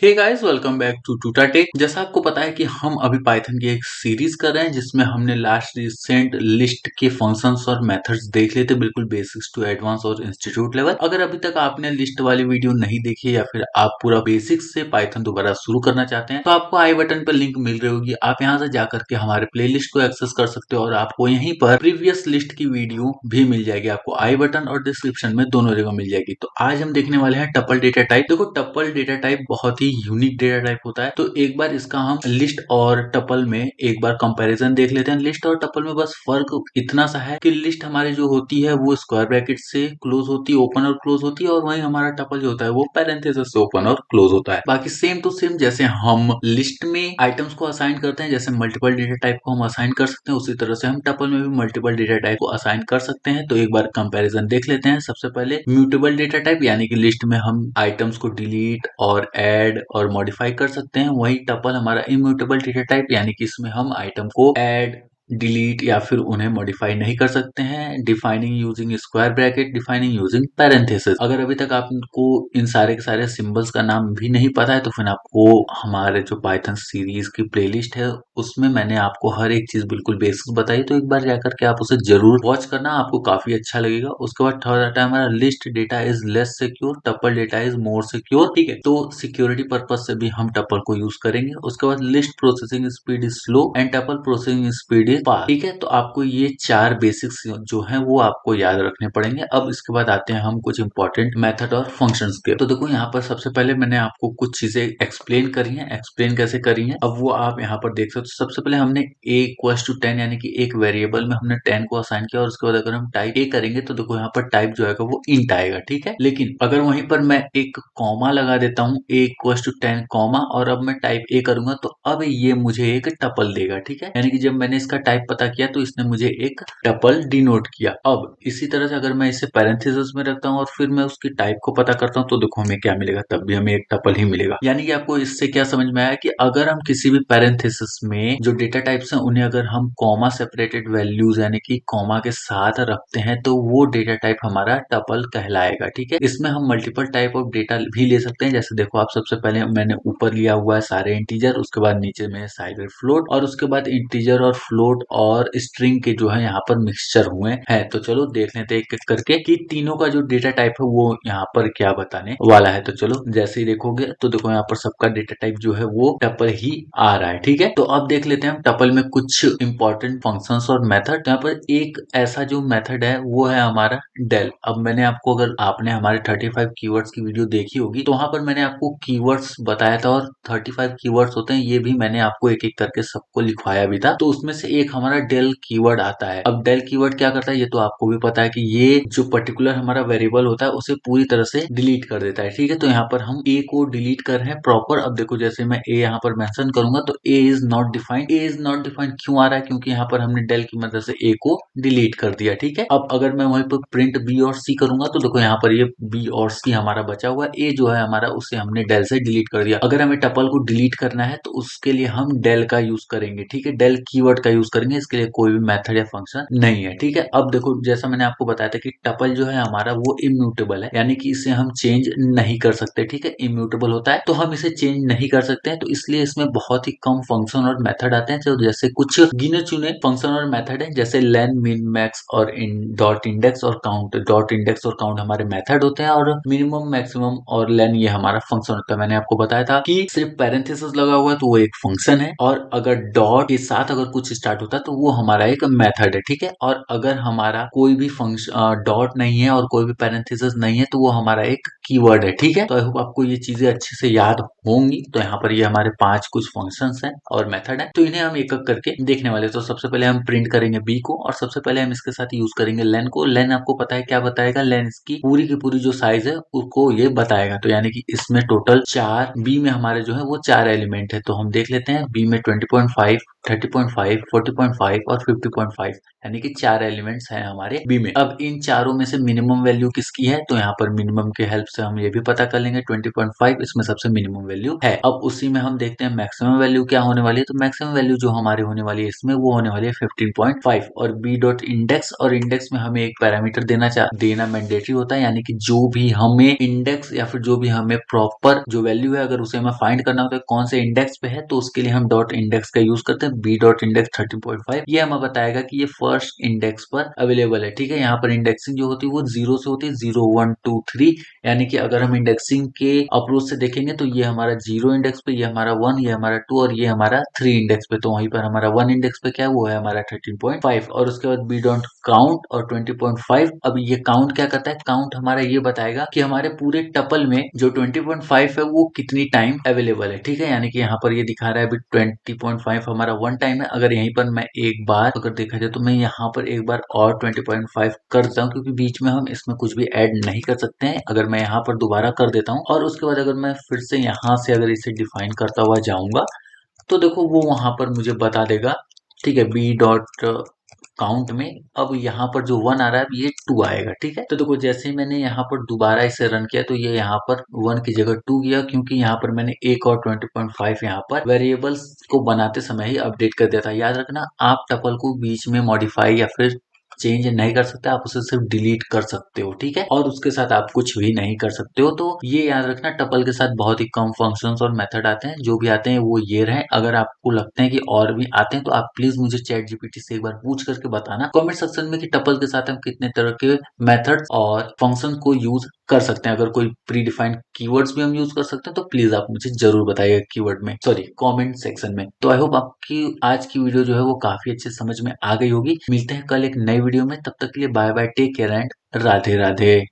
Hey guys welcome back to Tuta Tech. जैसा आपको पता है कि हम अभी पाइथन की एक सीरीज कर रहे हैं जिसमें हमने लास्ट रिसेंट लिस्ट के फंक्शंस और मेथड्स देख लेते बिल्कुल बेसिक्स टू एडवांस और इंस्टीट्यूट लेवल। अगर अभी तक आपने लिस्ट वाली वीडियो नहीं देखी या फिर आप पूरा बेसिक्स से पाइथन दोबारा शुरू करना चाहते हैं तो आपको आई बटन पर लिंक मिल रही होगी। आप यहाँ से जाकर के हमारे प्ले को एक्सेस कर सकते हो और आपको यहीं पर प्रीवियस लिस्ट की वीडियो भी मिल जाएगी। आपको आई बटन और डिस्क्रिप्शन में दोनों जगह मिल जाएगी। तो आज हम देखने वाले हैं टपल डेटा टाइप। देखो टपल डेटा टाइप बहुत ही यूनिक डेटा टाइप होता है। तो एक बार इसका हम लिस्ट और टपल में एक बार कंपैरिजन देख लेते हैं। लिस्ट और टपल में बस फर्क इतना सा है कि लिस्ट हमारी जो होती है वो स्क्वायर ब्रैकेट से क्लोज होती है, ओपन और क्लोज होती है, और वहीं हमारा टपल जो होता है वो पैरेंथेसिस से ओपन और क्लोज होता है। बाकी सेम टू सेम जैसे हम लिस्ट में आइटम्स को असाइन करते हैं, जैसे मल्टीपल डेटा टाइप को हम असाइन कर सकते हैं, उसी तरह से हम टपल में भी मल्टीपल डेटा टाइप को असाइन कर सकते हैं। तो एक बार कंपैरिजन देख लेते हैं। सबसे पहले म्यूटेबल डेटा टाइप, यानी कि लिस्ट में हम आइटम्स को डिलीट और ऐड और मॉडिफाई कर सकते हैं। वही टपल हमारा इम्यूटेबल डेटा टाइप, यानी कि इसमें हम आइटम को ऐड, डिलीट या फिर उन्हें मॉडिफाई नहीं कर सकते हैं। Defining using square bracket, defining using parenthesis. अगर अभी तक आपको इन सारे के सारे सिंबल्स का नाम भी नहीं पता है तो फिर आपको हमारे जो पाइथन सीरीज की प्लेलिस्ट है उसमें मैंने आपको हर एक चीज बिल्कुल बेसिक्स बताई, तो एक बार जाकर के आप उसे जरूर वॉच करना, आपको काफी अच्छा लगेगा। उसके बाद थर्ड आता है हमारा list data is less secure, tuple data is more secure. ठीक है, तो सिक्योरिटी पर्पज से भी हम टपल को यूज करेंगे। उसके बाद list processing speed is slow and tuple processing speed is fast. ठीक है, तो आपको ये चार बेसिक्स जो है वो आपको याद रखने पड़ेंगे। अब इसके बाद आते हैं हम कुछ इंपॉर्टेंट मेथड और फंक्शंस के। तो देखो यहाँ पर सबसे पहले मैंने आपको कुछ चीजें एक्सप्लेन करी हैं। एक्सप्लेन कैसे करी हैं अब वो आप यहाँ पर देख सकते हो। सबसे पहले हमने a इक्वल्स टू 10, यानी कि एक वेरिएबल में हमने 10 को असाइन किया, और उसके बाद अगर हम टाइप a करेंगे तो देखो यहाँ पर टाइप जो आएगा वो इंट आएगा। ठीक है, लेकिन अगर वहीं पर मैं एक कॉमा लगा देता हूँ a इक्वल्स टू 10 कॉमा, और अब मैं टाइप a करूंगा तो अब ये मुझे एक टपल देगा। ठीक है, यानी कि जब मैंने इसका टाइप पता किया तो इसने मुझे एक टपल डिनोट किया। अब इसी तरह से अगर मैं इसे पैरेंथेसिस में रखता हूँ और फिर मैं उसकी टाइप को पता करता हूँ तो देखो हमें क्या मिलेगा, तब भी हमें एक टपल ही मिलेगा। यानी कि आपको इससे क्या समझ में आया कि अगर हम किसी भी पैरेंथेसिस में जो डेटा टाइप्स हैं उन्हें अगर हम कॉमा सेपरेटेड वैल्यूज यानी कि कॉमा के साथ रखते हैं तो वो डेटा टाइप हमारा टपल कहलाएगा। ठीक है, इसमें हम मल्टीपल टाइप ऑफ डेटा भी ले सकते हैं। जैसे देखो आप, सबसे पहले मैंने ऊपर लिया हुआ है सारे इंटीजर, उसके बाद नीचे में साइड में फ्लोट, और उसके बाद इंटीजर और फ्लोट और स्ट्रिंग के जो है यहाँ पर मिक्सचर हुए हैं। तो चलो देख लेते हैं एक एक करके कि तीनों का जो डेटा टाइप है वो यहाँ पर क्या बताने वाला है। तो चलो जैसे ही देखोगे तो देखो यहाँ पर सबका डेटा टाइप जो है वो टपल ही आ रहा है। ठीक है, तो अब देख लेते हैं हम टपल में कुछ इंपॉर्टेंट फंक्शंस और मेथड। यहाँ पर एक ऐसा जो मेथड है वो है हमारा डेल। अब मैंने आपको, अगर आपने हमारे 35 कीवर्ड्स की वीडियो देखी होगी तो वहां पर मैंने आपको कीवर्ड्स बताया था, और 35 कीवर्ड्स होते हैं ये भी मैंने आपको एक एक करके सबको लिखवाया भी था। तो उसमें से एक हमारा डेल कीवर्ड आता है। अब डेल कीवर्ड क्या करता है ये तो आपको भी पता है कि ये जो पर्टिकुलर हमारा वेरिएबल होता है उसे पूरी तरह से डिलीट कर देता है। ठीक है, तो यहाँ पर हम ए को डिलीट कर रहे हैं प्रॉपर। अब देखो जैसे मैं ए यहाँ पर मेंशन करूंगा तो a is not defined. A is not defined क्यों आ रहा है? क्योंकि यहाँ पर हमने डेल की मदद से ए को डिलीट कर दिया। ठीक है, अब अगर मैं वहीं पर प्रिंट बी और सी करूंगा तो देखो यहाँ पर ये बी और सी हमारा बचा हुआ है। ए जो है हमारा उसे हमने डेल से डिलीट कर दिया। अगर हमें टपल को डिलीट करना है तो उसके लिए हम डेल का यूज करेंगे। ठीक है, डेल कीवर्ड का यूज करेंगे, इसके लिए कोई भी मेथड या फंक्शन नहीं है। ठीक है, अब देखो जैसा मैंने आपको बताया था कि टपल जो है हमारा वो इम्यूटेबल है, यानी कि इसे हम चेंज नहीं कर सकते। ठीक है, इम्यूटेबल होता है तो हम इसे चेंज नहीं कर सकते हैं, तो इसलिए इसमें बहुत ही कम फंक्शन और मेथड आते हैं। तो जैसे कुछ गिने चुने फंक्शन और मेथड है, जैसे लेन, मिन, मैक्स और डॉट इंडेक्स और काउंट। डॉट इंडेक्स और काउंट हमारे मेथड होते हैं, और मिनिमम, मैक्सिमम और लेन ये हमारा फंक्शन होता है। मैंने आपको बताया था कि सिर्फ पैरेंथेसिस लगा हुआ है तो वो एक फंक्शन है, और अगर डॉट के साथ अगर कुछ स्टार्ट होता है तो वो हमारा एक मेथड है। ठीक है, और अगर हमारा कोई भी फंक्शन डॉट नहीं है और कोई भी पैरेंथेसिस नहीं है तो वो हमारा एक कीवर्ड है। ठीक है, तो आई होप आपको ये चीजें अच्छे से याद होंगी। तो यहाँ पर ये हमारे 5 कुछ फंक्शंस हैं और मेथड है, तो इन्हें हम एक एक करके देखने वाले। तो सबसे पहले हम प्रिंट करेंगे बी को, और सबसे पहले हम इसके साथ यूज करेंगे लेन को। लेन आपको पता है क्या बताएगा? लेन इसकी पूरी की पूरी जो साइज है उसको ये बताएगा। तो यानी कि इसमें टोटल 4, बी में हमारे जो है वो 4 एलिमेंट है। तो हम देख लेते हैं बी में 20.5 30.5, 40.5 और 50.5, यानी कि 4 एलिमेंट्स हैं हमारे बी में। अब इन चारों में से मिनिमम वैल्यू किसकी है, तो यहाँ पर मिनिमम के हेल्प से हम ये भी पता कर लेंगे 20.5 इसमें सबसे मिनिमम वैल्यू है। अब उसी में हम देखते हैं मैक्सिमम वैल्यू क्या होने वाली है, तो मैक्सिमम वैल्यू जो हमारे होने वाली है इसमें वो होने वाली है 15.5। और बी डॉट इंडेक्स, और इंडेक्स में हमें एक पैरामीटर देना मैंडेटरी होता है, यानी कि जो भी हमें इंडेक्स या फिर जो भी हमें प्रॉपर जो वैल्यू है अगर उसे हमें फाइंड करना होता है कौन से इंडेक्स पे है, तो उसके लिए हम डॉट इंडेक्स का यूज करते हैं। बी डॉट इंडेक्स 13.5 ये हमें बताएगा कि ये फर्स्ट इंडेक्स पर अवेलेबल है। ठीक है, यहाँ पर इंडेक्सिंग जो होती है वो 0 से होती है, 0 1 2 3, यानी कि अगर हम इंडेक्सिंग के अप्रोच से देखेंगे तो ये हमारा 0 इंडेक्स पे, ये हमारा 1, ये हमारा 2 और ये हमारा 3 इंडेक्स पे। तो वहीं पर हमारा 1 इंडेक्स पे क्या है, वो है हमारा 13.5। और उसके बाद बी डॉट काउंट और 20.5। अब ये काउंट क्या करता है, काउंट हमारा ये बताएगा कि हमारे पूरे टपल में जो 20.5 है वो कितनी टाइम अवेलेबल है। ठीक है, यानी कि यहाँ पर ये दिखा रहा है अभी 20.5 हमारा वन टाइम है। अगर यहीं पर मैं एक बार अगर देखा जाए तो मैं यहाँ पर एक बार और 20.5 कर देता हूँ, क्योंकि बीच में हम इसमें कुछ भी ऐड नहीं कर सकते हैं। अगर मैं यहाँ पर दोबारा कर देता हूँ और उसके बाद अगर मैं फिर से यहाँ से अगर इसे डिफाइन करता हुआ जाऊंगा तो देखो वो वहां पर मुझे बता देगा। ठीक है, बी डॉट काउंट में अब यहाँ पर जो 1 आ रहा है अब ये 2 आएगा। ठीक है, तो देखो जैसे ही मैंने यहाँ पर दोबारा इसे रन किया तो ये यहाँ पर 1 की जगह 2 गया, क्योंकि यहाँ पर मैंने एक और 20.5 यहाँ पर वेरिएबल्स को बनाते समय ही अपडेट कर दिया था। याद रखना, आप टपल को बीच में मॉडिफाई या फिर चेंज नहीं कर सकते, आप उसे सिर्फ डिलीट कर सकते हो। ठीक है, और उसके साथ आप कुछ भी नहीं कर सकते हो। तो ये याद रखना, टपल के साथ बहुत ही कम फंक्शंस और मेथड आते हैं, जो भी आते हैं वो ये रहे। अगर आपको लगते हैं कि और भी आते हैं तो आप प्लीज मुझे चैट जीपीटी से एक बार पूछ करके बताना कमेंट सेक्शन में कि टपल के साथ हम कितने तरह के मेथड्स और फंक्शन को यूज कर सकते हैं। अगर कोई प्री डिफाइंड कीवर्ड्स भी हम यूज कर सकते हैं तो प्लीज आप मुझे जरूर बताइएगा कीवर्ड में, सॉरी कमेंट सेक्शन में। तो आई होप आपकी आज की वीडियो जो है वो काफी अच्छे समझ में आ गई होगी। मिलते हैं कल एक नई वीडियो में, तब तक के लिए bye bye, take care and Radhe Radhe.